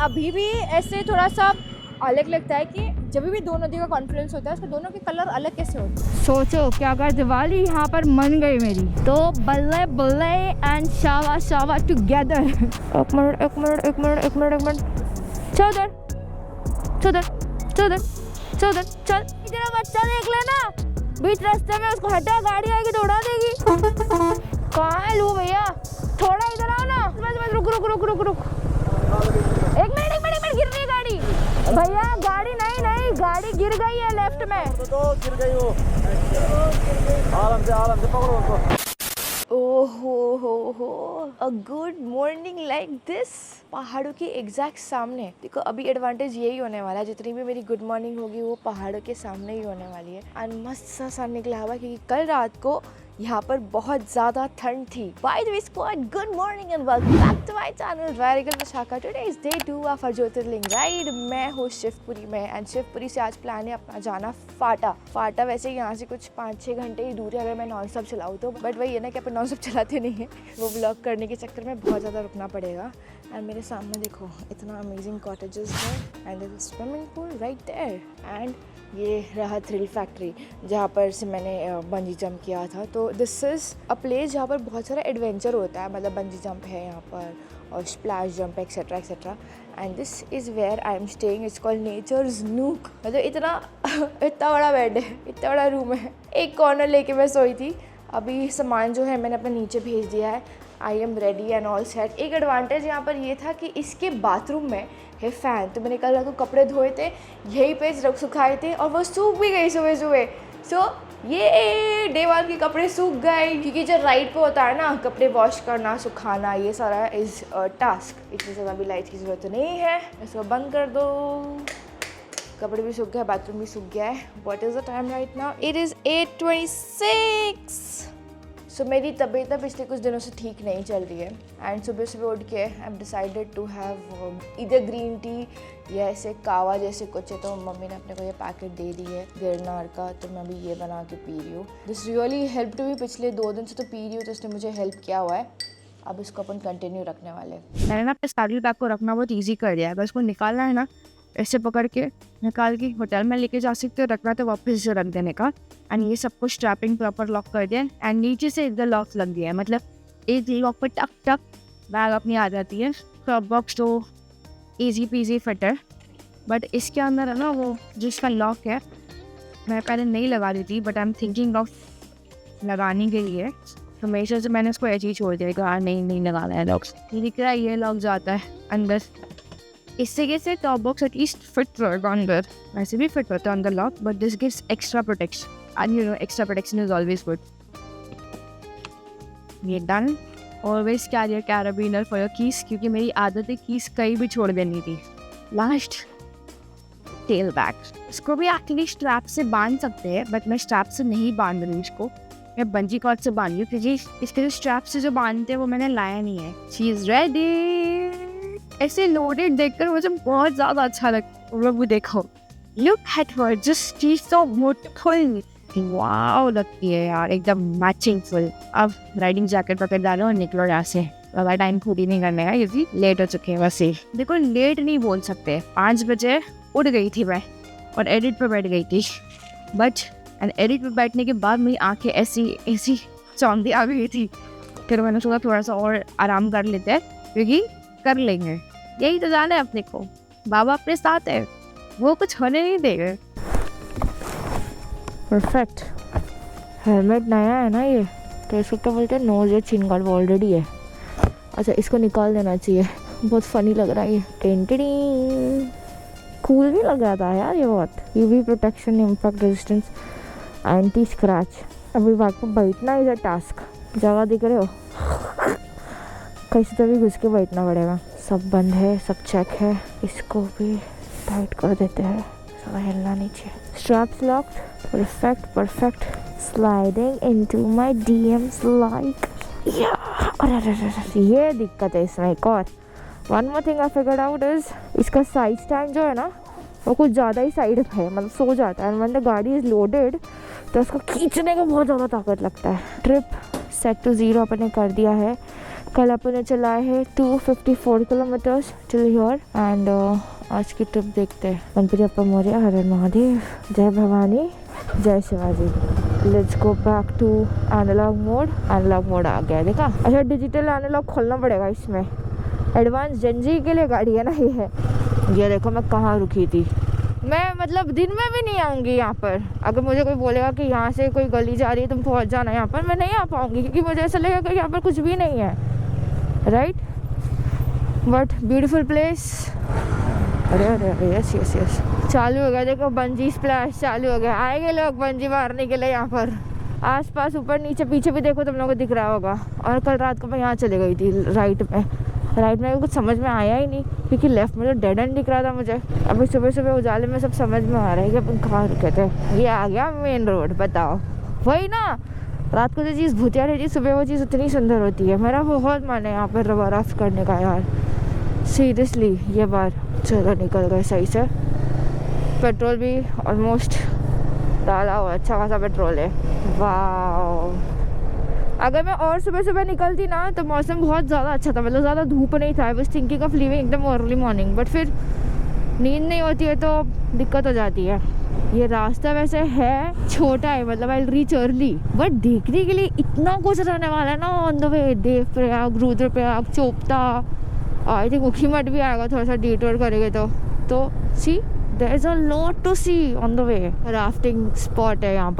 अभी भी ऐसे थोड़ा सा अलग लगता है कि जब भी दो नदियों का कॉन्फ्लुएंस होता है उसके दोनों के कलर अलग कैसे होते हैं। सोचो कि अगर दिवाली यहाँ पर मन गई मेरी तो बल्ले बल्ले एंड शावा शावा टुगेदर। एक मिनट चौधर चल इधर बच्चा देख लेना, बीच रास्ते में उसको हटा, गाड़ी आएगी तो उड़ा देगी। कहाँ है लू भैया, थोड़ा इधर आओ ना। बस रुक एक मिनट गिर रही है गाड़ी भैया। गाड़ी नहीं गाड़ी गिर गई है लेफ्ट में। तो गिर गई वो, आराम से पकड़ो उसको। ओहो a good morning like this, पहाड़ों के एग्जैक्ट सामने। देखो अभी एडवांटेज यही होने वाला है, जितनी भी मेरी गुड मॉर्निंग होगी वो पहाड़ों के सामने ही होने वाली है। और मस्त सा सन निकला हुआ क्योंकि कल रात को यहाँ पर बहुत ज़्यादा ठंड थी। By the way squad, good morning and welcome back to my channel वेरिकल Vishakha. Today is day 2 of our Jyotirlinga ride. मैं हूँ शिवपुरी में एंड शिवपुरी से आज प्लान है अपना जाना फाटा। वैसे यहाँ से कुछ 5-6 घंटे ही दूर है अगर मैं नॉन स्टॉप चलाऊँ तो, बट वही है ना कि अपन नॉन स्टॉप चलाते नहीं है, वो ब्लॉग करने के चक्कर में बहुत ज़्यादा रुकना पड़ेगा। एंड मेरे सामने देखो इतना अमेजिंग कॉटेजेस है and swimming pool right there. And ये रहा थ्रिल फैक्ट्री जहाँ पर से मैंने बंजी जंप किया था। तो दिस इज़ अ प्लेस जहाँ पर बहुत सारा एडवेंचर होता है, मतलब बंजी जंप है यहाँ पर और splash jump etcetera. And this is where I am staying, it's called nature's nook. मतलब इतना बड़ा बेड है, इतना बड़ा रूम है, एक कॉर्नर लेके मैं सोई थी। अभी सामान जो है मैंने अपने नीचे भेज दिया है। I am ready and all set. एक एडवांटेज यहाँ पर ये था कि इसके बाथरूम में है फ़ैन, तो मैंने कल रात को कपड़े धोए थे यहीं पे सुखाए थे और वो सूख भी गई सुबह। सो ये डे 1 के कपड़े सूख गए, क्योंकि जो राइड पे होता है ना कपड़े वॉश करना सुखाना ये सारा इज़ टास्क। इतनी ज़्यादा भी लाइट की ज़रूरत नहीं है, इसको बंद कर दो। कपड़े भी सूख गए, बाथरूम भी सूख गया है। What is the time right now, it is 8:26। सो मेरी तबीयत पिछले कुछ दिनों से ठीक नहीं चल रही है एंड सुबह उठ के I am decided to have इधर ग्रीन टी या ऐसे कावा जैसे कुछ है। तो मम्मी ने अपने को ये पैकेट दे दी है गिरनार का, तो मैं अभी ये बना के पी रही हूँ। This really help to me, पिछले 2 दिन से तो पी रही हूँ तो इसने मुझे हेल्प किया हुआ है। अब इसको अपन कंटिन्यू रखने वाले। मैंने ना अपने स्टाइल बैग को रखना बहुत ईजी कर दिया है, अगर इसको निकालना है ना ऐसे पकड़ के निकाल के होटल में लेके जा सकते हो, रखना तो वापस से रख देने का। एंड ये सब कुछ स्ट्रैपिंग प्रॉपर लॉक कर दिया एंड नीचे से इधर लॉक लग गया है, मतलब एक लॉक पर टक बैग अपनी आ जाती है। क्रॉप बॉक्स तो ईजी पीजी फिट है, बट इसके अंदर है ना वो जिसका लॉक है मैं पहले नहीं लगा रही थी, but I am thinking of लगाने के लिए। तो हमेशा से मैंने उसको ऐसे ही छोड़ दिया कि हाँ नहीं लगाना है लॉक। ये दिख रहा है ये लॉक जाता है अंदर, इससे कैसे टॉप बॉक्स एटलीस्ट फिट रहेगा अंदर, वैसे भी फिट होता है अंदर lock, but this gives extra protection and you know extra protection is always good. ये done. Always carry your carabiner for your keys, क्योंकि मेरी आदत है कीज कहीं भी छोड़ देनी थी। लास्ट टेल बैग, इसको भी एक्चुअली स्ट्रैप से बांध सकते हैं, बट मैं स्ट्रैप से नहीं बांध रही इसको, मैं बंजी कॉर्ड से बांध रही हूँ क्योंकि इसके जो स्ट्रैप से जो बांधते हैं वो मैंने लाया नहीं है। She is ready. ऐसे लोडेड देखकर मुझे बहुत ज़्यादा अच्छा लगता है। वो देखो, look at her, just she is so beautiful. Wow लगती है यार, एकदम मैचिंग फुल। अब राइडिंग जैकेट पकड़ डालो और निकलो यहाँ से, ज़्यादा टाइम पूरी नहीं करने का क्योंकि लेट हो चुके हैं। वैसे देखो लेट नहीं बोल सकते, 5 बजे उठ गई थी मैं और एडिट पर बैठ गई थी, बट एंड एडिट पर बैठने के बाद मेरी आंखें ऐसी चौंधी आ गई थी। फिर मैंने सोचा थोड़ा सा और आराम कर लेते हैं क्योंकि कर लेंगे, यही तो जाना है अपने को, बाबा अपने साथ है, वो कुछ होने नहीं देंगे। परफेक्ट। हेलमेट नया है ना ये, तो इसको क्या बोलते हैं, नोज या चिन गार्ड ऑलरेडी है। अच्छा इसको निकाल देना चाहिए, बहुत फनी लग रहा है ये। टेंटडी कूल भी लग रहा था यार ये बहुत। UV protection, impact resistance, anti scratch. अभी बैग पर बैठना इज अ टास्क। जगह दिख रहे हो, कैसे तो भी घुस के बैठना पड़ेगा। सब बंद है, सब चेक है। इसको भी टाइट कर देते हैं, सब हिलना नीचे। Straps locked, perfect. Sliding into my DMs like या। अरे ये दिक्कत है इसमें। एक और one more thing I figured out is, इसका साइड स्टैंड जो है ना वो कुछ ज़्यादा ही साइड पे है, मतलब सो जाता है। एंड व्हेन द गाड़ी इज़ लोडेड तो उसको खींचने का बहुत ज़्यादा ताकत लगता है। ट्रिप सेट टू 0 अपन ने कर दिया है कल अपन ने चलाए है 254 किलोमीटर्स टिल हियर एंड आज की ट्रिप देखते हैं। गणपति बप्पा मौर्य, हर हर महादेव, जय भवानी, जय Shivaji. Let's go back to analog mode. Analog mode आ गया, देखा। अच्छा, डिजिटल एनालॉग खोलना पड़ेगा इसमें। एडवांस जेनजी के लिए गाड़ी है ना ये देखो मैं कहाँ रुकी थी। मैं मतलब दिन में भी नहीं आऊँगी यहाँ पर। अगर मुझे कोई बोलेगा कि यहाँ से कोई गली जा रही है तुम पहुँच जाना यहाँ पर, मैं नहीं आ पाऊँगी क्योंकि मुझे ऐसा लगेगा कि यहाँ पर कुछ भी नहीं है, राइट। But beautiful place. अरे अरे अरे यस यस यस, चालू हो गया देखो, बंजी स्प्लैश चालू हो गया। आएंगे लोग बंजी मारने के लिए यहाँ पर। आसपास ऊपर नीचे पीछे भी देखो, तुम लोगों को दिख रहा होगा। और कल रात को मैं यहाँ चली गई थी राइट में कुछ समझ में आया ही नहीं क्योंकि लेफ्ट में तो डेड एंड दिख रहा था मुझे। अभी सुबह सुबह उजाले में सब समझ में आ रहा है कि अपन कहाँ रुके थे। ये आ गया मेन रोड, बताओ। वही ना, रात को जो चीज़ भूतिया रहती है सुबह वो चीज़ उतनी सुंदर होती है। मेरा बहुत मन है यहाँ पर रिवर राफ्ट करने का यार, सीरियसली ये बार। चलो निकल गए सही से। पेट्रोल भी ऑलमोस्ट डाला हुआ, अच्छा खासा पेट्रोल है। वाह, अगर मैं और सुबह सुबह निकलती ना तो मौसम बहुत ज़्यादा अच्छा था, मतलब ज़्यादा धूप नहीं था। I was thinking of living एकदम अर्ली मॉर्निंग, बट फिर नींद नहीं होती है तो दिक्कत हो जाती है। ये रास्ता वैसे है छोटा है, मतलब आई रीच अर्ली, बट देखने के लिए इतना कुछ रहने वाला है ना on the way. Devprayag, Rudraprayag, Chopta, I think Ukhimath भी आएगा थोड़ा सा डिटूर करेंगे तो see there is a lot to see on the way. Rafting spot है यहाँ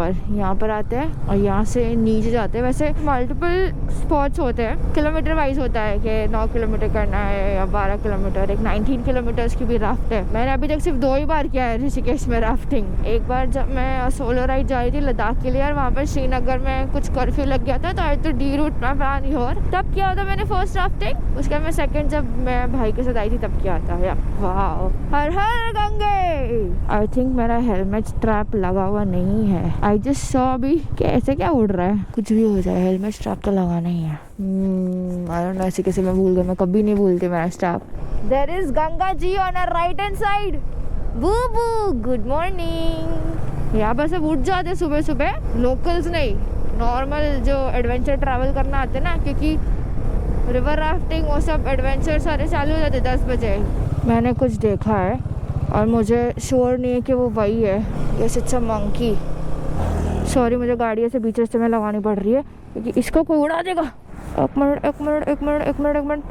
पर आते हैं और यहाँ से नीचे जाते हैं। वैसे मल्टीपल स्पॉट्स होते हैं, किलोमीटर वाइज होता है कि 9 किलोमीटर करना है या 12 किलोमीटर। एक 19 किलोमीटर्स की भी राफ्ट है। मैंने अभी तक सिर्फ 2 ही बार किया है ऋषिकेश में राफ्टिंग। एक बार जब मैं सोलो राइड जा रही थी लद्दाख के लिए और वहाँ पर श्रीनगर में कुछ कर्फ्यू लग गया था तो आई तो डी रूट में प्लान और तब किया था मैंने फर्स्ट राफ्टिंग। उसके बाद मैं सेकेंड जब मैं भाई के साथ आई थी तब किया था। वाह, हर हर गंगे। आई थिंक मेरा हेलमेट स्ट्रैप लगा हुआ नहीं है। आई जस्ट सॉ अभी कैसे क्या उड़ रहा है। कुछ भी हो जाए हेलमेट स्ट्रैप तो लगाना ही है। आई डोंट नो, ऐसे कैसे मैं भूल गई। मैं कभी नहीं भूलती मेरा strap. There is Ganga ji on our right hand side. Boo boo, good morning. यहाँ पर सब उठ जाते सुबह सुबह, लोकल्स नहीं, नॉर्मल जो एडवेंचर ट्रैवल करना आते ना, क्योंकि रिवर राफ्टिंग वो सब एडवेंचर सारे चालू हो जाते 10 बजे। मैंने कुछ देखा है और मुझे श्योर नहीं है कि वो वही है। ये सच मंकी। सॉरी, मुझे गाड़ी ऐसे बीच रास्ते में लगानी पड़ रही है क्योंकि इसको कोई उड़ा देगा। एक मिनट।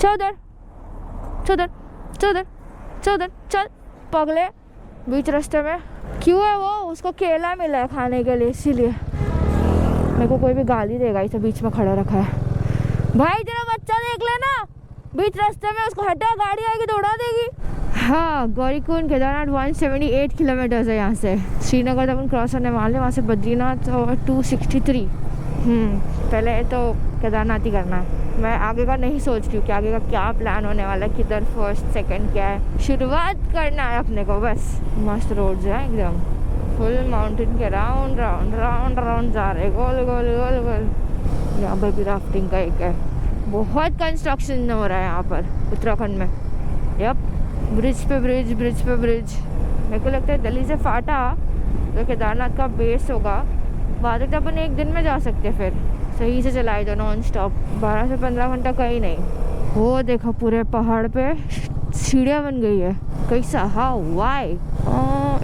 चौधर चल पगले। बीच रास्ते में क्यों है वो? उसको केला मिला है खाने के लिए, इसीलिए मेरे को कोई भी गाली देगा। इसे बीच में खड़ा रखा है। भाई तेरा बच्चा देख लेना, बीच रास्ते में उसको हटा, गाड़ी आएगी तो उड़ा देगी। हाँ, गौरीकुंड केदारनाथ 178 किलोमीटर्स है यहाँ से। श्रीनगर तक अपन क्रॉस करने वाले, वहाँ से बद्रीनाथ और 263। पहले तो केदारनाथ ही करना है। मैं आगे का नहीं सोच रही हूँ कि आगे का क्या प्लान होने वाला है, किधर फर्स्ट सेकंड क्या है। शुरुआत करना है अपने को बस। मस्त रोड्स है एकदम, फुल माउंटेन के राउंड राउंड राउंड राउंड जा रहे, गोल गोल गोल गोल। यहाँ पर भी राफ्टिंग का एक है। बहुत कंस्ट्रक्शन हो रहा है यहाँ पर उत्तराखंड में। यप, ब्रिज पे ब्रिज। मेरे को लगता है दिल्ली से फाटा तो केदारनाथ का बेस होगा, वहाँ तक तो अपन एक दिन में जा सकते हैं। फिर सही से चलाए दो नॉन स्टॉप, 12 से 15 घंटा कहीं नहीं। वो देखो पूरे पहाड़ पे सीढ़ियाँ बन गई है। कैसा? हाउ? वाई?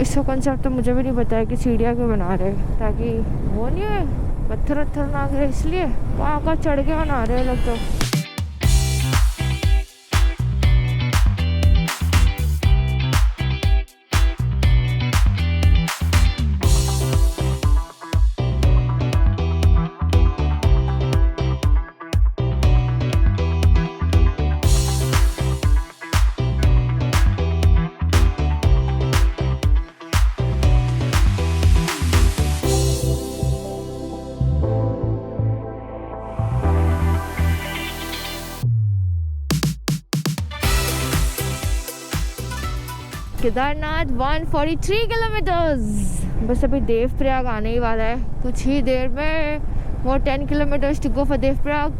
इसका कंसेप्ट तो मुझे भी नहीं पता है कि सीढ़ियाँ क्यों बना रहे, ताकि वो नहीं है पत्थर ना गिरे, इसलिए वहाँ का चढ़ के बना रहे लोग तो। केदारनाथ 143 किलोमीटर्स। बस अभी देवप्रयाग आने ही वाला है कुछ ही देर में। वो 10 kilometres to go for Devprayag.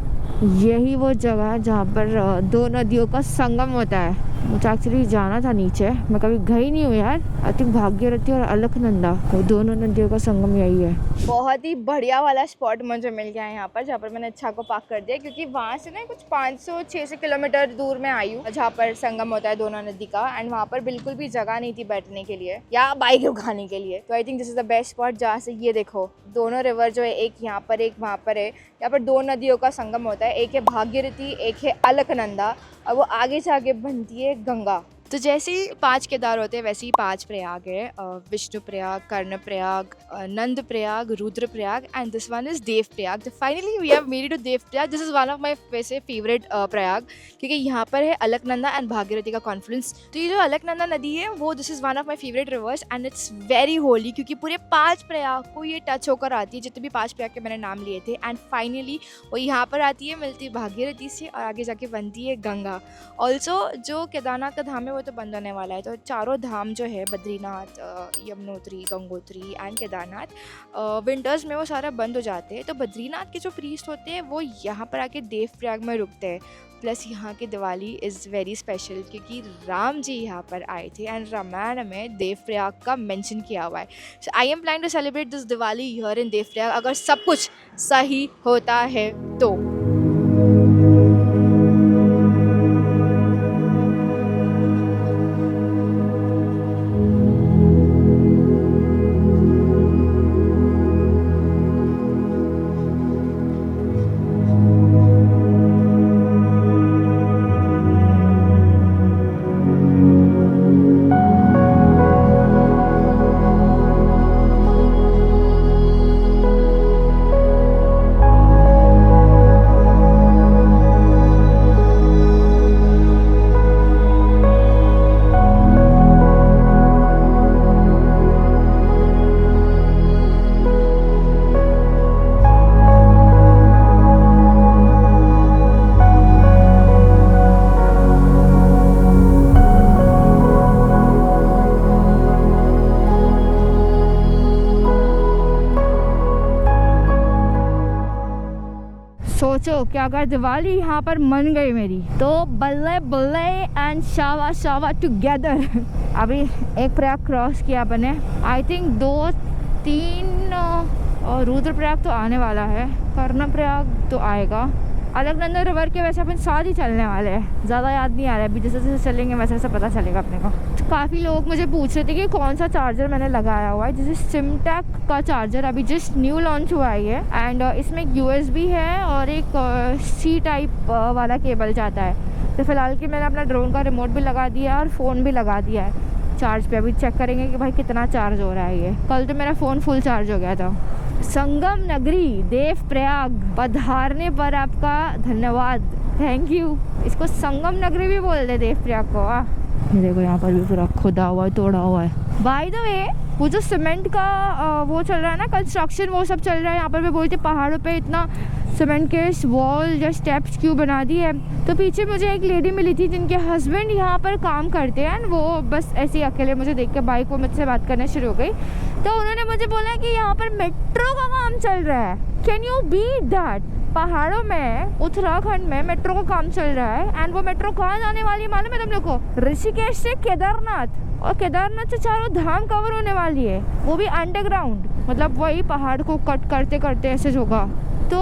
यही वो जगह है जहाँ पर 2 नदियों का संगम होता है। मुझे एक्चुअली जाना था नीचे, मैं कभी गई नहीं हूँ यार। आई थिंक भागीरथी और अलकनंदा वो दोनों नदियों का संगम यही है। बहुत ही बढ़िया वाला स्पॉट मुझे मिल गया है यहाँ पर, जहाँ पर मैंने अच्छा को पार्क कर दिया, क्योंकि वहाँ से ना कुछ 500-600 किलोमीटर दूर में आई हूँ जहाँ पर संगम होता है दोनों नदी का। एंड वहाँ पर बिल्कुल भी जगह नहीं थी बैठने के लिए या बाइक रुकाने के लिए। तो I think this is the best spot, जहाँ से ये देखो दोनों रिवर जो है, एक यहाँ पर एक वहाँ पर है। यहाँ पर दो नदियों का संगम होता है, एक है भागीरथी, एक है अलकनंदा, और वो आगे से आगे बनती है गंगा। तो जैसे ही 5 केदार होते हैं वैसे ही 5 प्रयाग है, Vishnu Prayag, Karna Prayag, Nand Prayag, Rudra Prayag, and this one is Dev Prayag. तो finally we have made it to Dev Prayag. This is one of my वैसे फेवरेट प्रयाग, क्योंकि यहाँ पर है अलकनंदा एंड भागीरथी का कॉन्फ्लुएंस। तो ये जो अलकनंदा नदी है वो this is one of my favourite reverse and it's very Holi, क्योंकि पूरे 5 प्रयाग को ये टच होकर आती है, जितने भी 5 प्रयाग के मैंने नाम लिए थे। एंड फाइनली वो यहाँ पर आती है, मिलती है भागीरथी से, और आगे जाके बनती है गंगा। ऑल्सो जो केदारनाथ का धाम है वो तो बंद होने वाला है, तो चारों धाम जो है बद्रीनाथ, यमुनोत्री, गंगोत्री एंड केदारनाथ, विंटर्स में वो सारा बंद हो जाते हैं। तो बद्रीनाथ के जो प्रीस्ट होते हैं वो यहाँ पर आके देवप्रयाग में रुकते हैं। प्लस यहाँ की दिवाली इज़ वेरी स्पेशल, क्योंकि राम जी यहाँ पर आए थे एंड रामायण में देवप्रयाग का मेंशन किया हुआ है। So I am planning to celebrate this Diwali here in Devprayag, अगर सब कुछ सही होता है तो। सोचो कि अगर दिवाली यहाँ पर मन गई मेरी, तो बल्ले बल्ले एंड शावा शावा टुगेदर। अभी एक प्रयाग क्रॉस किया अपने, आई थिंक 2-3 और रुद्र प्रयाग तो आने वाला है, कर्ण प्रयाग तो आएगा। अलकनंदा रिवर के वैसे अपन साथ ही चलने वाले हैं, ज़्यादा याद नहीं आ रहा है अभी, जैसे जैसे चलेंगे वैसे वैसे पता चलेगा अपने को। तो काफ़ी लोग मुझे पूछ रहे थे कि कौन सा चार्जर मैंने लगाया हुआ है, जैसे सिमटेक का चार्जर अभी जस्ट न्यू लॉन्च हुआ है एंड इसमें एक USB है और एक C टाइप वाला केबल जाता है। तो फिलहाल कि मैंने अपना ड्रोन का रिमोट भी लगा दिया और फ़ोन भी लगा दिया है चार्ज पे। अभी चेक करेंगे कि भाई कितना चार्ज हो रहा है ये। कल तो मेरा फ़ोन फुल चार्ज हो गया था। संगम नगरी देवप्रयाग पधारने पर आपका धन्यवाद, थैंक यू। इसको संगम नगरी भी बोल दे देवप्रयाग को। ये देखो यहाँ पर भी पूरा खुदा हुआ है, तोड़ा हुआ है। बाय द वे वो जो सीमेंट का वो चल रहा है ना कंस्ट्रक्शन, वो सब चल रहा है यहाँ पर। मैं बोलती पहाड़ों पे इतना सीमेंट के वॉल या स्टेप्स क्यों बना दी है। तो पीछे मुझे एक लेडी मिली थी जिनके हस्बैंड यहाँ पर काम करते हैं, वो बस ऐसे ही अकेले मुझे देख के बाइक को मुझसे बात करना शुरू हो गई। तो उन्होंने मुझे बोला कि यहाँ पर मेट्रो का काम चल रहा है। Can you beat that? पहाड़ों में उत्तराखंड में मेट्रो का काम चल रहा है एंड वो मेट्रो कहाँ जाने वाली है मालूम है तुम लोग को? ऋषिकेश से केदारनाथ, और केदारनाथ से चारों धाम कवर होने वाली है, वो भी अंडरग्राउंड। मतलब वही पहाड़ को कट करते करते ऐसे होगा। तो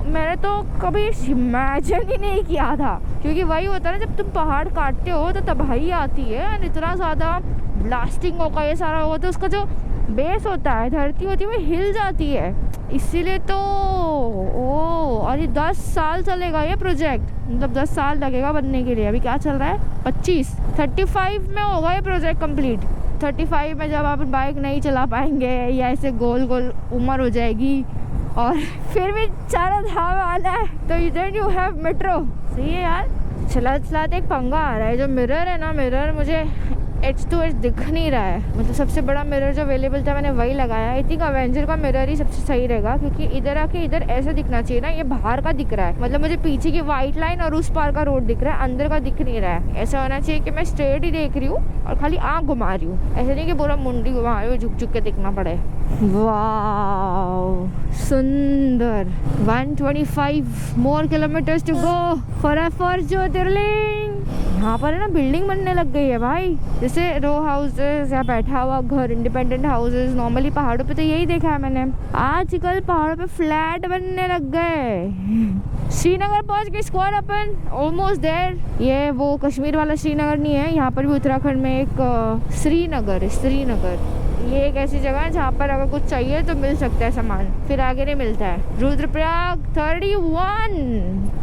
मैंने तो कभी इमेजिन ही नहीं किया था, क्योंकि वही होता है ना जब तुम पहाड़ काटते हो तो तबाही आती है एंड इतना ज़्यादा ब्लास्टिंग होगा, ये सारा होगा, तो उसका जो बेस होता है, धरती होती है, वो हिल जाती है। इसीलिए तो और ये 10 साल चलेगा ये प्रोजेक्ट, मतलब 10 साल लगेगा बनने के लिए। अभी क्या चल रहा है 35 में होगा ये प्रोजेक्ट कंप्लीट। 35 में जब आप बाइक नहीं चला पाएंगे या ऐसे गोल गोल उम्र हो जाएगी और फिर भी चारों धाम वाला है, तो इधर यू हैव मेट्रो। सही है यार। चलाते एक पंगा आ रहा है, जो मिरर है ना, मिरर मुझे एच टू एच दिख नहीं रहा है। मतलब सबसे बड़ा मिरर जो अवेलेबल था मैंने वही लगाया। आई थिंक अवेंजर का मिरर ही सबसे सही रहेगा, क्योंकि इधर आके इधर ऐसा दिखना चाहिए ना, ये बाहर का दिख रहा है। मतलब मुझे पीछे की वाइट लाइन और उस पार का रोड दिख रहा है, अंदर का दिख नहीं रहा है। ऐसा होना चाहिए कि मैं स्ट्रेट ही देख रही हूँ और खाली आँख घुमा रही हूँ, ऐसे नहीं कि पूरा मुंडी घुमा रही हूँ, झुक झुक के दिखना पड़े। वाह सुंदर। 125 more kilometers to go for our first ज्योतिर्लिंग। यहाँ पर है ना बिल्डिंग बनने लग गई है भाई, जैसे रो हाउसेस या बैठा हुआ घर, इंडिपेंडेंट हाउसेस। नॉर्मली पहाड़ों पे तो यही देखा है मैंने, आजकल पहाड़ों पे फ्लैट बनने लग गए। श्रीनगर पहुंच गए स्क्वाड अपन, ऑलमोस्ट देयर। ये वो कश्मीर वाला श्रीनगर नहीं है, यहाँ पर भी उत्तराखंड में एक श्रीनगर है, श्रीनगर। ये एक ऐसी जगह है जहाँ पर अगर कुछ चाहिए तो मिल सकता है सामान, फिर आगे नहीं मिलता है। रुद्रप्रयाग 31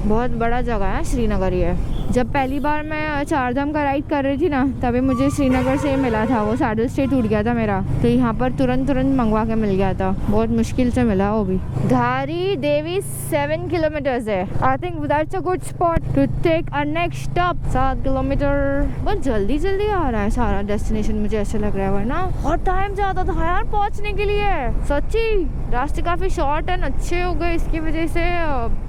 बहुत बड़ा जगह है श्रीनगर ये। जब पहली बार मैं चारधाम का राइड कर रही थी ना, तभी मुझे श्रीनगर से मिला था, वो सैडल स्टे टूट गया था मेरा, तो यहाँ पर तुरंत मंगवा के मिल गया था, बहुत मुश्किल से मिला वो भी। धारी देवी 7 किलोमीटर्स है। I think that's a good spot to take a next stop. 7 kilometre बहुत जल्दी आ रहा है सारा डेस्टिनेशन, मुझे ऐसा लग रहा है, वरना बहुत टाइम जाता था यार पहुँचने के लिए। सच्ची रास्ते काफी शॉर्ट एंड अच्छे हो गए इसकी वजह से,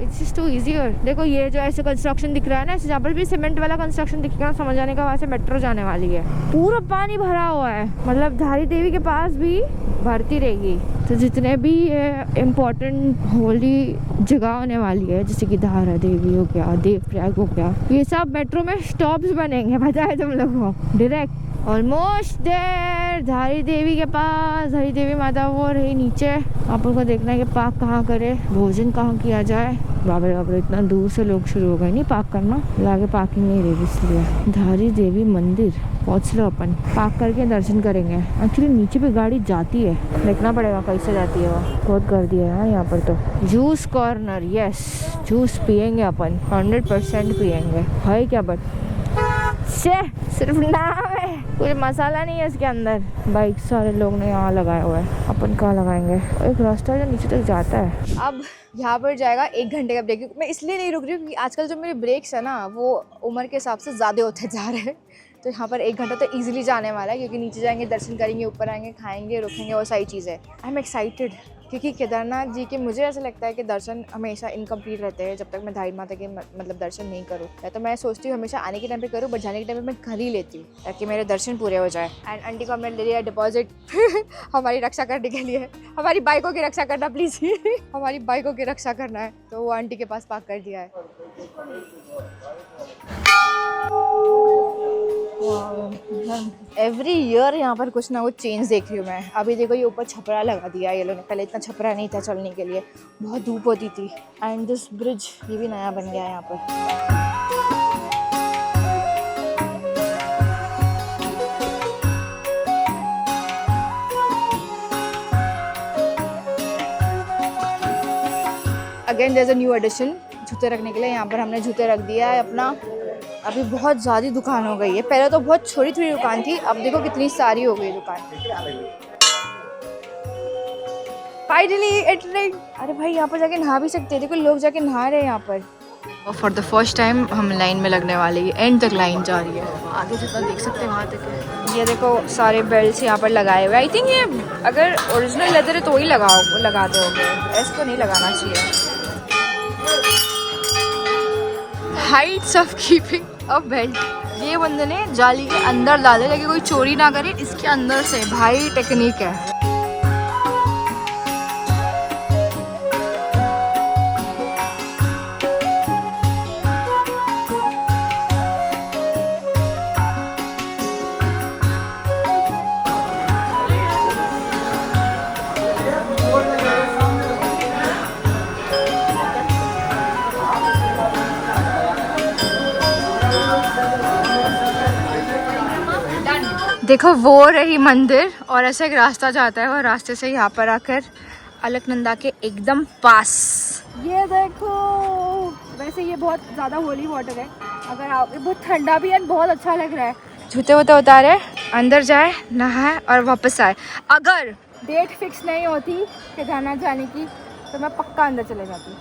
इट्स जस्ट टू इजियर। देखो ये जो ऐसे कंस्ट्रक्शन दिख रहा है ना, जहाँ पर भी सीमेंट वाला कंस्ट्रक्शन दिखेगा, समझ आने का वहाँ से मेट्रो जाने वाली है। पूरा पानी भरा हुआ है, मतलब धारी देवी के पास भी भरती रहेगी। तो जितने भी इम्पोर्टेंट होली जगह होने वाली है, जैसे कि धारा देवी हो गया, देवप्रयाग हो गया, ये सब मेट्रो में स्टॉप्स बनेंगे, पता है तुम लोगों को। डायरेक्ट ऑलमोस्ट देयर, धारी देवी के पास। धारी देवी माता वो रही नीचे। आप उनको देखना है कि पार्क कहाँ करे, भोजन कहाँ किया जाए। बाबरे बाबरे इतना दूर से लोग शुरू हो गए नहीं पार्क करना, आगे पार्किंग नहीं रही, इसलिए। धारी देवी मंदिर पहुँच लो अपन, पार्क करके दर्शन करेंगे। एक्चुअली नीचे पे गाड़ी जाती है, देखना पड़ेगा कैसे जाती है, वो बहुत गर्दी है यार यहाँ पर तो। जूस कॉर्नर, यस जूस पियेंगे अपन, 100% पियेंगे। है क्या बट सिर्फ नाम है, कोई मसाला नहीं है इसके अंदर। बाइक सारे लोग ने यहाँ लगाया हुआ है, अपन कहाँ लगाएंगे। एक रास्ता जो नीचे तक जाता है। अब यहाँ पर जाएगा 1 घंटे का ब्रेक। मैं इसलिए नहीं रुक रही हूँ क्योंकि आजकल जो मेरे ब्रेक्स है ना, वो उम्र के हिसाब से ज़्यादा होते जा रहे हैं। तो यहाँ पर 1 घंटा तो इजीली जाने वाला है, क्योंकि नीचे जाएंगे, दर्शन करेंगे, ऊपर आएंगे, खाएंगे, रुकेंगे, वो सारी चीज़ें। आई एम एक्साइटेड, क्योंकि केदारनाथ जी के मुझे ऐसा लगता है कि दर्शन हमेशा इनकम्प्लीट रहते हैं जब तक मैं धारी माता के मतलब दर्शन नहीं करूँ। या तो मैं सोचती हूँ हमेशा आने के टाइम पे करूँ, बट जाने के टाइम पे मैं घर ही लेती हूँ ताकि मेरे दर्शन पूरे हो जाए। एंड आंटी को हमने ले लिया डिपॉजिट हमारी रक्षा करने के लिए, हमारी बाइकों की रक्षा करना प्लीज़ हमारी बाइकों की रक्षा करना है, तो वो आंटी के पास पार्क कर दिया है। एवरी ईयर यहाँ पर कुछ ना कुछ चेंज देख रही हूँ मैं। अभी देखो ये ऊपर छपरा लगा दिया ये लोगों ने, पहले इतना छपरा नहीं था चलने के लिए, बहुत धूप होती थी। एंड दिस ब्रिज ये भी नया बन गया है यहाँ पर। Again there is a new addition, जूते रखने के लिए। यहाँ पर हमने जूते रख दिया है अपना। अभी बहुत ज़्यादा दुकान हो गई है, पहले तो बहुत छोटी छोटी दुकान थी, अब देखो कितनी सारी हो गई दुकान। Finally entering. अरे भाई यहाँ पर जाके नहा भी सकते हैं, देखो लोग जाके नहा रहे हैं यहाँ पर। और फॉर द फर्स्ट टाइम हम लाइन में लगने वाले हैं, एंड तक लाइन जा रही है, आगे जितना देख सकते हैं वहाँ तक है। ये देखो सारे बेल्ट्स यहाँ पर लगाए हुए। आई थिंक ये अगर ओरिजिनल लेदर है तो ही लगाते होंगे, ऐसे तो नहीं लगाना चाहिए। Heights of keeping a belt, ये बंदे ने जाली के अंदर डाले ताकि कोई चोरी ना करे, इसके अंदर से। भाई टेक्निक है। देखो वो रही मंदिर, और ऐसा एक रास्ता जाता है, वो रास्ते से यहाँ पर आकर अलकनंदा के एकदम पास। ये देखो, वैसे ये बहुत ज़्यादा होली वाटर है, अगर आप, बहुत ठंडा भी है, बहुत अच्छा लग रहा है। जूते वूते उतारे, अंदर जाए, नहाए और वापस आए। अगर डेट फिक्स नहीं होती केदारनाथ जाने की तो मैं पक्का अंदर चले जाती।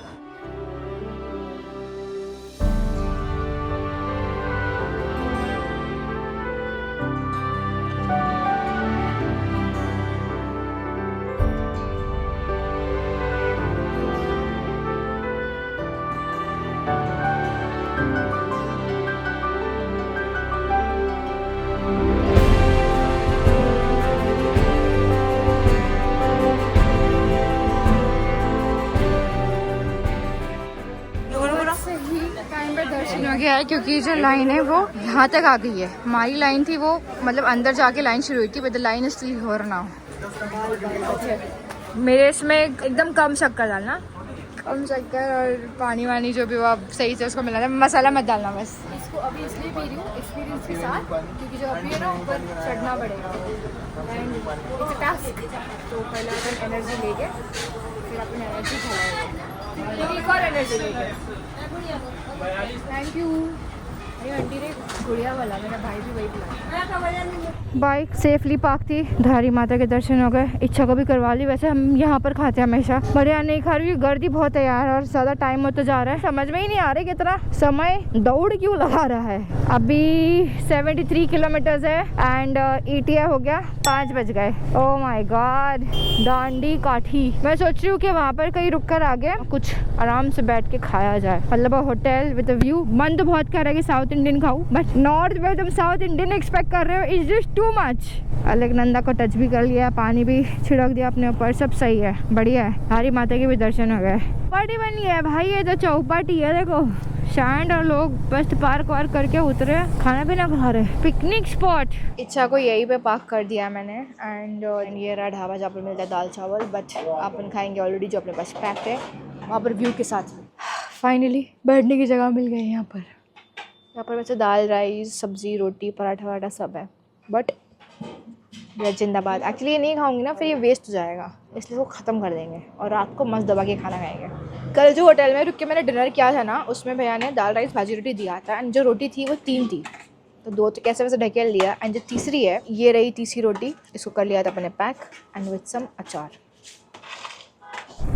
है क्योंकि जो लाइन है वो यहाँ तक आ गई है। हमारी लाइन थी वो मतलब अंदर जाके लाइन शुरू हुई थी, but the line is still here now. मेरे इसमें एकदम कम शक्कर डालना, कम शक्कर और पानी वानी जो भी वो आप सही से उसको मिलाना, मसाला मत डालना बस। इसको अभी इसलिए पी रही हूँ एक्सपीरियंस के साथ, क्योंकि जब अभी है ना ऊपर चढ़ना पड़ेगा एंड इट्स अ टास्क। तो पहले अपन एनर्जी लेके फिर अपनी एनर्जी खिलाएंगे, एक और एनर्जी लेके। Thank you. आंटी ने गुड़िया वाला, मेरा भाई भी वही पिला। बाइक सेफली पार्क थी, धारी माता के दर्शन हो गए, इच्छा को भी करवा ली। वैसे हम यहाँ पर खाते हैं हमेशा, पर यहाँ नहीं खा रही, गर्दी बहुत है यार और ज़्यादा टाइम होता जा रहा है, समझ में ही नहीं आ रहा कितना समय दौड़ क्यों लगा रहा है। अभी 73 किलोमीटर्स है एंड ETA हो गया 5 बज गए। ओह माय गॉड, दांडी काठी। मैं सोच रही हूँ कि वहाँ पर कहीं रुक कर आगे कुछ आराम से बैठ के खाया जाए, मतलब होटल विद व्यू। मन तो बहुत कर रहा है कि साउथ इंडियन खाऊं, बट नॉर्थ में तुम साउथ इंडियन एक्सपेक्ट कर रहे हो, is just too much. Alaknanda को टच भी कर लिया, पानी भी छिड़क दिया अपने ऊपर, सब सही है, बढ़िया है। हरी माता के भी दर्शन हो गए। पार्टी बन गया है भाई, ये तो चौपाटी है, देखो शांत और लोग बस पार्क वार्क करके उतरे, खाना पीना खा रहे, पिकनिक स्पॉट। इच्छा को यहीं पे पार्क कर दिया मैंने एंड ये रहा ढाबा जहाँ पर मिलता है दाल चावल, बट अपन खाएंगे ऑलरेडी जो अपने पास पैक है वहाँ पर व्यू के साथ। फाइनली बैठने की जगह मिल गई यहाँ पर। यहाँ पर वैसे दाल राइस सब्ज़ी रोटी पराठा वराठा सब है, बट जिंदाबाद। एक्चुअली ये नहीं खाऊंगी ना फिर ये वेस्ट हो जाएगा, इसलिए वो ख़त्म कर देंगे और रात को मस्त दबा के खाना खाएंगे। कल जो होटल में रुक के मैंने डिनर किया था ना, उसमें भैया ने दाल राइस भाजी रोटी दिया था एंड जो रोटी थी वो 3 थी, तो 2 तो कैसे वैसे ढकेल लिया एंड जो तीसरी है ये रही तीसरी रोटी, इसको कर लिया था अपने पैक एंड विथ सम अचार।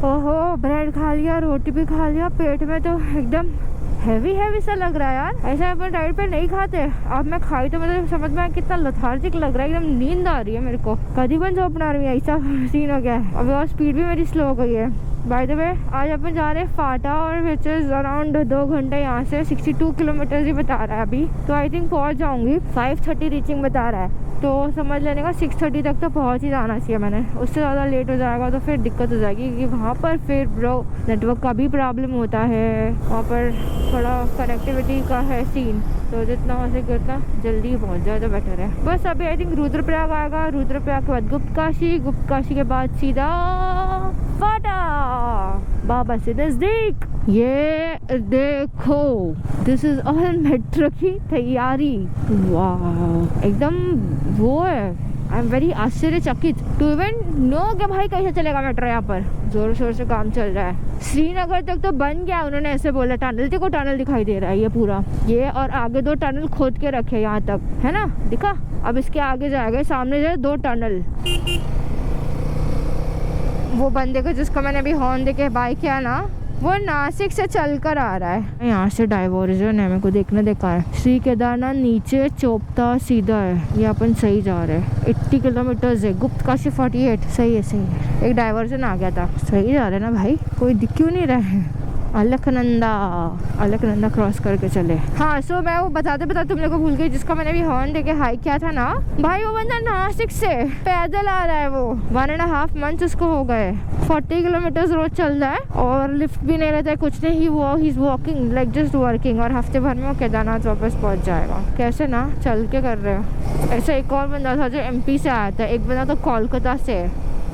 ओहो, ब्रेड खा लिया, रोटी भी खा लिया, पेट में तो एकदम हैवी सा लग रहा है यार। ऐसा अपन डाइट पे नहीं खाते, अब मैं खाई तो मतलब समझ में कितना लथार्जिक लग रहा है, एकदम नींद आ रही है मेरे को, कभी बन जो अपना रही है, ऐसा सीन हो गया है। अभी और स्पीड भी मेरी स्लो हो गई है। बाय द वे आज अपन जा रहे हैं फाटा और विच इज अराउंड 2 घंटे यहाँ से, 62 किलोमीटर ही बता रहा है अभी, तो आई थिंक पहुँच जाऊँगी। 5:30 रीचिंग बता रहा है, तो समझ लेने का 6:30 तक तो पहुँच ही जाना चाहिए मैंने। उससे ज़्यादा लेट हो जाएगा तो फिर दिक्कत हो जाएगी, क्योंकि वहाँ पर फिर ब्रो नेटवर्क का भी प्रॉब्लम होता है, वहाँ पर थोड़ा कनेक्टिविटी का है सीन, तो जितना हो सके उतना जल्दी पहुँच जाए तो बेटर है। बस अभी आई थिंक रुद्रप्रयाग आएगा, रुद्रप्रयाग के बाद गुप्त काशी के बाद सीधा फाटा, बाबा से नजदीक। ये देखो दिस इज ऑल मेट्रो की तैयारी, वाह एकदम वो है। आई एम वेरी आश्चर्यचकित टू इवन नो कि भाई कैसे चलेगा मेट्रो। यहाँ पर जोर शोर से काम चल रहा है, श्रीनगर तक तो बन गया, उन्होंने ऐसे बोला। टनल देखो, टनल दिखाई दे रहा है ये पूरा, ये और आगे 2 टनल खोद के रखे यहाँ तक, है ना, दिखा। अब इसके आगे जाएगा, सामने जो है 2 टनल। वो बंदे को जिसको मैंने अभी हॉर्न देके बाय किया ना, वो नासिक से चलकर आ रहा है। यहाँ से डाइवर्जन है, मेरे को देखने देखा है। श्री केदारनाथ नीचे, चोपता सीधा है, ये अपन सही जा रहे हैं। 80 किलोमीटर है, गुप्त काशी 48, सही है। एक डाइवर्जन आ गया था, सही जा रहे ना भाई, कोई दिख क्यों नहीं रहे हैं। अलकनंदा क्रॉस करके चले। हाँ सो मैं वो बताते तुम लोग को भूल गई, जिसका मैंने भी हॉर्न देके हाई किया था ना भाई, वो बंदा नासिक से पैदल आ रहा है। वो 1.5 मंथ उसको हो गए, 40 किलोमीटर रोज चल रहा है और लिफ्ट भी नहीं रहता है, कुछ नहीं। He is walking like just working, और हफ्ते भर में वो केदारनाथ वापस पहुंच जाएगा। कैसे ना चल के कर रहे हो। ऐसा एक और बंदा था जो MP से आया था, एक बंदा तो कोलकाता से।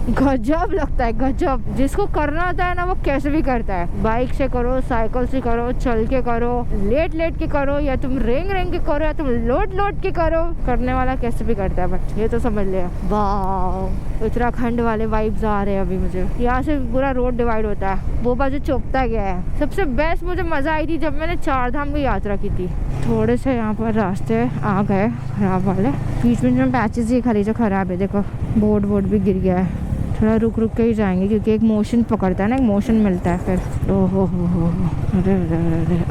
गजब लगता है, गजब। जिसको करना होता है ना वो कैसे भी करता है। बाइक से करो, साइकिल से करो, चल के करो, लेट के करो, या तुम रेंग के करो, या तुम लोट के करो, करने वाला कैसे भी करता है। बट ये तो समझ लिया। वाह, उत्तराखंड वाले वाइब्स आ रहे हैं अभी मुझे। यहाँ से पूरा रोड डिवाइड होता है, वो बाजू चौपता गया है। सबसे बेस्ट मुझे मजा आई थी जब मैंने 4 धाम की यात्रा की थी। थोड़े से यहाँ पर रास्ते आ गए खराब वाले, बीच में पैचेस ही खाली जो खराब है। देखो बोर्ड भी गिर गया है, थोड़ा रुक के ही जाएंगे, क्योंकि एक मोशन पकड़ता है ना, एक मोशन मिलता है फिर। ओहो हो,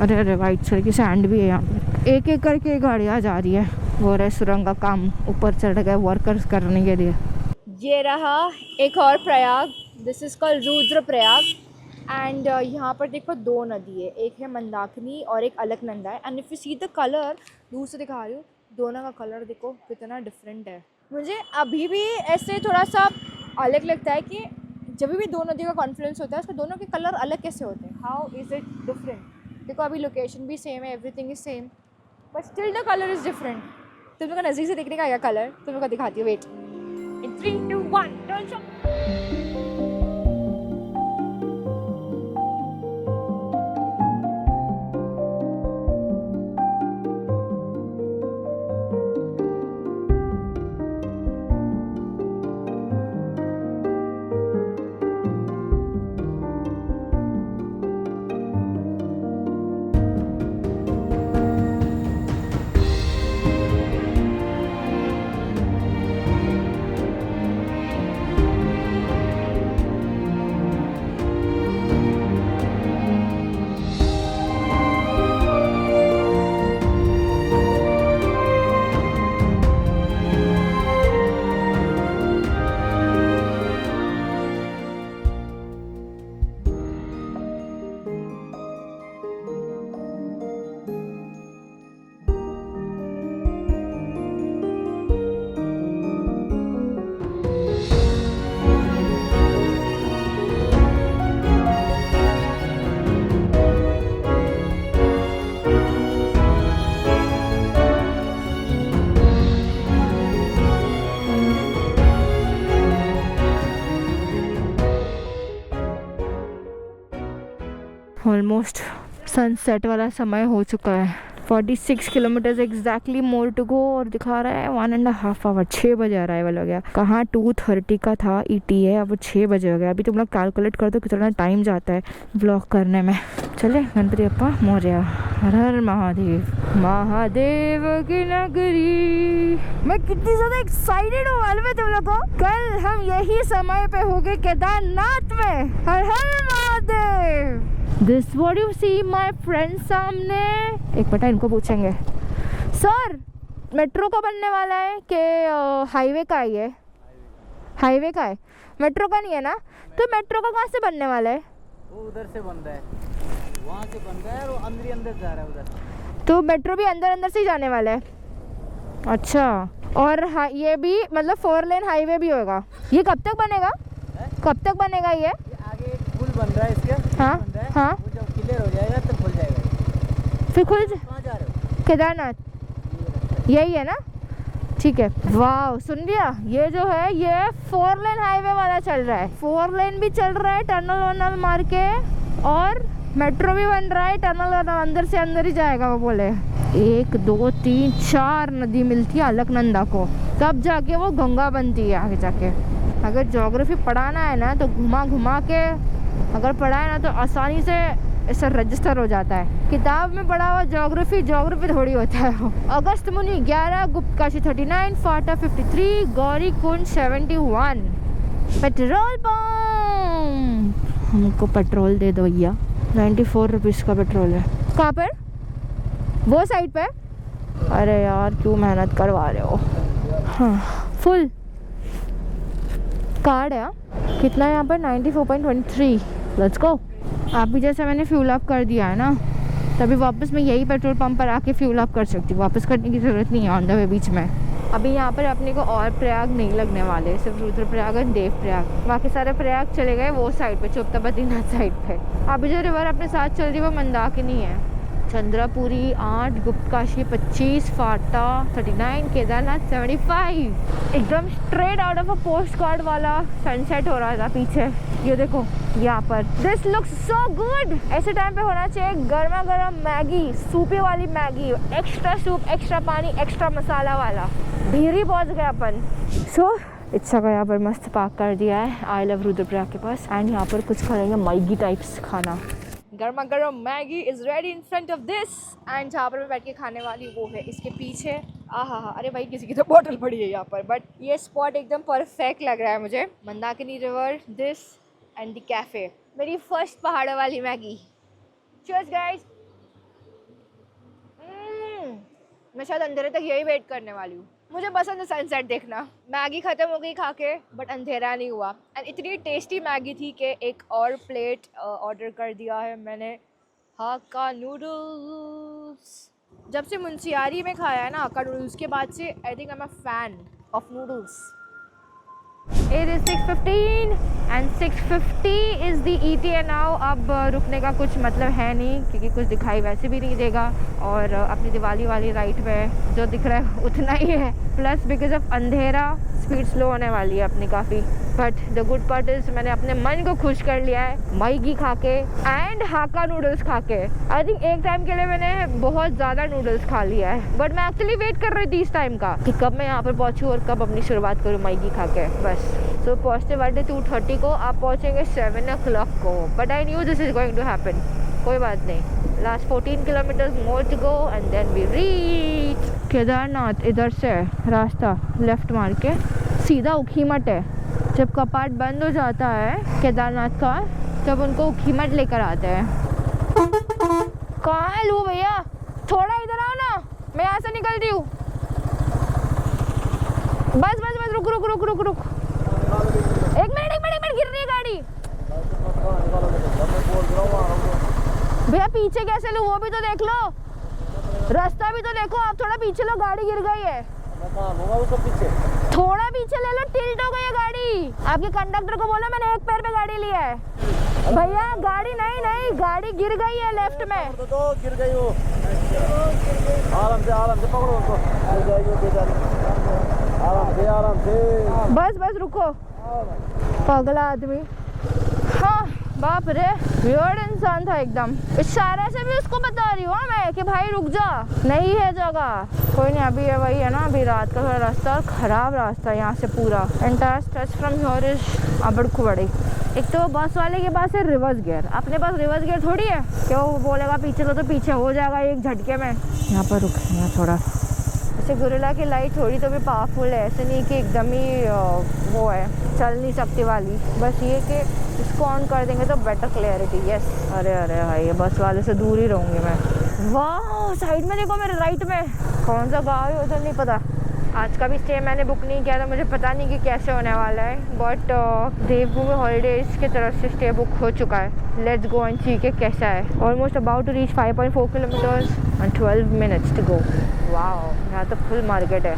अरे वाइट सर की सैंड भी है यहाँ पर। एक करके गाड़ियाँ जा रही है, वो रहे सुरंग का काम, ऊपर चढ़ गए वर्कर्स करने के लिए। ये रहा एक और Prayag, this is called Rudraprayag and यहाँ पर देखो 2 नदी है, एक है मंदाकिनी और एक अलकनंदा है। And if you see the colour, दूर से दिखा रही हूँ, दोनों का कलर देखो कितना डिफरेंट है। मुझे अभी भी ऐसे थोड़ा सा अलग लगता है कि जब भी 2 नदियों का कॉन्फ्लुएंस होता है, उसके दोनों के कलर अलग कैसे होते हैं, हाउ इज़ इट डिफरेंट। देखो अभी लोकेशन भी सेम है, everything is same, but still the colour is different. तुम लोग को नज़दीक से देखने का क्या कलर, तुम लोग को दिखाती हूँ, wait. In 3, 2, 1 turn shot. Almost sunset वाला समय हो चुका है। 46 kilometres exactly more to go, और दिखा रहा है 1.5 आवर। 6 बजे अराइवल हो गया। कहाँ 2:30 का था ETA, अब वो 6 बजे हो गया। अभी तुम लोग कैलकुलेट कर दो कितना टाइम जाता है व्लॉग करने में। चले गणपति अप्पा मोरया, हर हर महादेव, महादेव की नगरी। मैं कितनी ज्यादा एक्साइटेड हूँ मालूम है तुम लोग को। कल हम यही समय पे होंगे केदारनाथ में। हर हर Mahadev. This what you see my friend सामने। एक बेटा इनको पूछेंगे, सर मेट्रो का बनने वाला है कि हाईवे का ही है? हाईवे का है, मेट्रो का नहीं है ना? तो मेट्रो का कहाँ से बनने वाला है? वो उधर से बन रहा है, वहाँ से बन रहा है, और अंदर ही अंदर जा रहा है उधर। तो मेट्रो भी अंदर अंदर से ही जाने वाला है? अच्छा, और ये भी मतलब 4 लेन हाईवे भी होगा। ये कब तक बनेगा? कब तक बनेगा ये? आगे एक पुल बन रहा है इसके। हाँ बन रहा है, हाँ। वो जब क्लियर हो जाएगा तब खुल जाएगा। फिर खुल कहाँ जा रहे हो? केदारनाथ यही है ना? ठीक है। वाह, सुन लिया, ये जो है ये 4 लेन हाईवे वाला चल रहा है। 4 लेन भी चल रहा है टनल वनल मार के, और मेट्रो भी बन रहा है। टनल अंदर से अंदर ही जाएगा वो बोले। 1 2 3 4 नदी मिलती है अलकनंदा को, तब जाके वो गंगा बनती है आगे जाके। अगर ज्योग्राफी पढ़ाना है ना तो घुमा घुमा के अगर पढ़ा है ना तो आसानी से ऐसा रजिस्टर हो जाता है। किताब में पढ़ा हुआ ज्योग्राफी थोड़ी होता है वो। अगस्त मुनि 11, गुप्तकाशी 39, फाटा 53, गौरी कुंड 71। पेट्रोल पंप, हमको पेट्रोल दे दो भैया। 94 रुपीज़ का पेट्रोल है। कहाँ पर? वो साइड पे? अरे यार क्यों मेहनत करवा रहे हो। हाँ, फुल कार्ड है। कितना है यहाँ पर? 94.23। Let's go. आप भी जैसे मैंने फ्यूल अप कर दिया है ना, तभी वापस मैं यही पेट्रोल पंप पर आके फ्यूल अप कर सकती हूँ। वापस करने की ज़रूरत नहीं है ऑन द वे बीच में। अभी यहाँ पर अपने को और प्रयाग नहीं लगने वाले, सिर्फ रुद्रप्रयाग और देवप्रयाग। बाकी सारे प्रयाग चले गए वो साइड पे, चोपता बद्रीनाथ साइड पे। अभी जो रिवर अपने साथ चल रही है वो मंदाकिनी है। चंद्रापुरी 8, गुप्तकाशी 25, फाटा 39, केदारनाथ 75। एकदम straight out of a post card वाला सनसेट हो रहा था पीछे। ये देखो यहाँ पर, दिस लुक्स सो गुड। ऐसे टाइम पे होना चाहिए गर्मा गर्म मैगी, सूपी वाली मैगी, एक्स्ट्रा सूप, एक्स्ट्रा पानी, एक्स्ट्रा मसाला वाला। भीरी पहुँच गए अपन। सो इच्छा का यहाँ पर मस्त पार्क कर दिया है आई लव रुद्रप्रयाग के पास। एंड यहाँ पर कुछ खाएंगे मैगी टाइप्स खाना। गर्मा गर्म Maggi is ready in front of this. And जहाँ पर मैं बैठ के खाने वाली वो है इसके पीछे। आहा हा, अरे भाई किसी की तो बॉटल पड़ी है यहाँ पर, बट ये स्पॉट एकदम परफेक्ट लग रहा है मुझे। Mandakini river, this and the cafe. मेरी फर्स्ट पहाड़ों वाली मैगी। Cheers guys. मैं शायद अंधेरे तक यही वेट करने वाली हूँ। मुझे पसंद है सनसेट देखना। मैगी ख़त्म हो गई खा के, बट अंधेरा नहीं हुआ। एंड इतनी टेस्टी मैगी थी कि एक और प्लेट ऑर्डर कर दिया है मैंने। हाक्का नूडल्स। जब से मुंशियारी में खाया है ना हाक्का नूडल्स के बाद से, I think I am a fan of noodles. It is 6:15 and 6:50 is the ETA now. अब रुकने का कुछ मतलब है नहीं क्योंकि कुछ दिखाई वैसे भी नहीं देगा और अपनी दिवाली वाली राइड में जो दिख रहा है उतना ही है, प्लस बिकॉज ऑफ अंधेरा स्पीड स्लो होने वाली है अपनी काफ़ी। But the good part is मैंने अपने मन को खुश कर लिया है मैगी खा के एंड हाका नूडल्स खा के। आई थिंक एक टाइम के लिए मैंने बहुत ज़्यादा नूडल्स खा लिया है, बट मैं एक्चुअली वेट कर रही थी इस टाइम का कि कब मैं यहाँ पर पहुँचूँ और कब अपनी शुरुआत करूँ मैगी खा के। बस सो पहुँचते वाले 2:30 को, आप पहुँचेंगे 7 o'clock को, but I knew this is going to happen. कोई बात नहीं, last 14 kilometres more to go and then we reach Kedarnath. इधर से रास्ता लेफ्ट मार के सीधा उखीमठ है। जब कपाट बंद हो जाता है केदारनाथ का तब उनको उखीमठ लेकर आते हैं। कहाँ लूँ भैया, थोड़ा इधर आओ ना, मैं यहाँ से निकलती हूँ। बस बस बस रुक रुक रुक रुक रुक, एक मिनट गिर रही है गाड़ी। भैया पीछे कैसे लूँ, वो भी तो देख लो, रास्ता भी तो देखो, आप थोड़ा पीछे लो, गाड़ी गिर गई है। थोड़ा पीछे ले लो, टिल्ट हो गई है गाड़ी। आपके कंडक्टर को बोला मैंने एक पैर पे गाड़ी लिया है। भैया गाड़ी नहीं, गाड़ी गिर गई है लेफ्ट में। तो गिर गई वो, आराम से पकड़ो उनको, आराम से। बस रुको, पगला आदमी। हाँ बाप रे, वियर्ड इंसान था एकदम। इशारे से भी उसको बता रही हूँ मैं कि भाई रुक जा, नहीं है जगह। कोई नहीं, अभी ये वही है ना, अभी रात का थोड़ा रास्ता और ख़राब रास्ता है यहाँ से पूरा। Entire stretch from here is अबड़खुबड़ी। एक तो बस वाले के पास है रिवर्स गियर, अपने पास रिवर्स गियर थोड़ी है। क्यों बोलेगा पीछे लो तो पीछे हो जाएगा एक झटके में। यहाँ पर रुक यहाँ थोड़ा, ऐसे गोरिल्ला की लाइट थोड़ी तो भी पावरफुल है, ऐसे नहीं कि एकदम ही वो है चल नहीं सकती वाली। बस ये कि इसको ऑन कर देंगे तो बेटर क्लैरिटी। यस, अरे भाई ये बस वाले से दूर ही रहूँगी मैं। वाह साइड में देखो, मेरे राइट में कौन सा गाँव है तो नहीं पता। आज का भी स्टे मैंने बुक नहीं किया था, मुझे पता नहीं कि कैसे होने वाला है, बट देवभूमि हॉलीडेज़ की तरफ से स्टे बुक हो चुका है। लेट्स गो एंड सी के कैसा है। Almost about to reach 5.4 kilometres and 12 minutes to go. वाह, यहाँ तो फुल मार्केट है।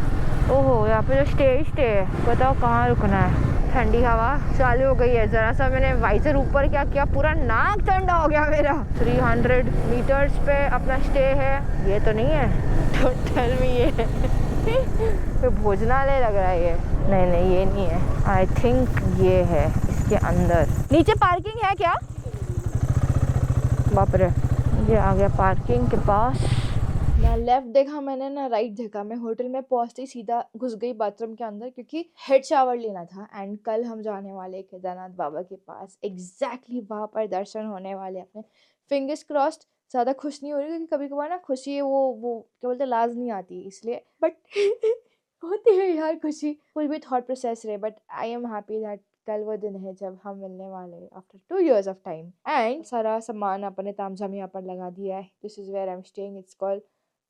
ओहो, यहाँ पे जो स्टे है, बताओ कहाँ रुकना है। ठंडी हवा चालू हो गई है, ज़रा सा मैंने वाइजर ऊपर क्या किया, पूरा नाक ठंडा हो गया मेरा। 300 मीटर्स पे अपना स्टे है, ये तो नहीं है टोटल में ये तो भोजनालय लग रहा है ये। नहीं ये नहीं है, आई थिंक ये है इसके अंदर। नीचे पार्किंग है क्या? बाप रे, ये आ गया पार्किंग के पास। ना लेफ्ट देखा मैंने ना राइट देखा, मैं होटल में पहुंचते ही सीधा घुस गई बाथरूम के अंदर क्योंकि हेड शावर लेना था। एंड कल हम जाने वाले केदारनाथ बाबा के पास, एग्जैक्टली वहाँ पर दर्शन होने वाले अपने। Fingers crossed. ज़्यादा खुश नहीं हो रही क्योंकि कभी कभार ना खुशी वो क्या बोलते लाज नहीं आती, इसलिए बट होती है यार खुशी, कुछ भी थॉट प्रोसेस रहे। But I am happy that कल वो दिन है जब हम मिलने वाले after 2 years of time. And सारा सामान अपने तामझाम यहाँ पर लगा दिया है। This is where I am staying, it's called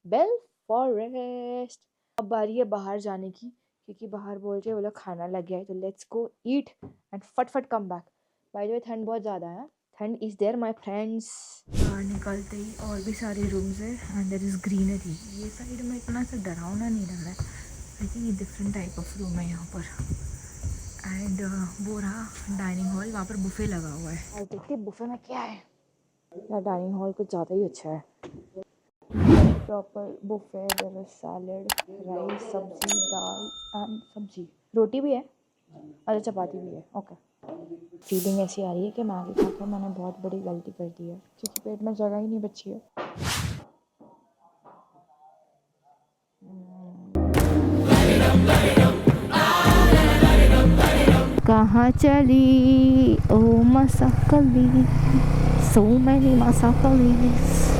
Bell Forest. अब बारी है बाहर जाने की क्योंकि बाहर बोल रहे वो लोग खाना लग गया है, तो लेट्स गो ईट एंड फट कम बैक। बाय द वे ठंड बहुत ज़्यादा है, ठंड इज़ देयर माई फ्रेंड्स। बाहर निकलते ही और भी सारे रूम्स है एंड देयर इज़ ग्रीनरी। ये साइड में इतना सा डरावना नहीं लग रहा है, आई थिंक ये डिफरेंट टाइप ऑफ रूम है यहाँ पर। एंड वो रहा डाइनिंग हॉल, वहाँ पर बुफे लगा हुआ है। और देखते बुफे में क्या है यार, डाइनिंग हॉल कुछ ज़्यादा ही अच्छा है। Proper buffet, there is salad, rice, sabzi, dal and सब्जी, रोटी भी है और चपाती भी है। ओके, फीलिंग ऐसी आ रही है कि मैगी खाकर मैंने बहुत बड़ी गलती कर दी है क्योंकि पेट में जगह ही नहीं बची है। कहाँ चली ओ मसाकली, so many masakalis।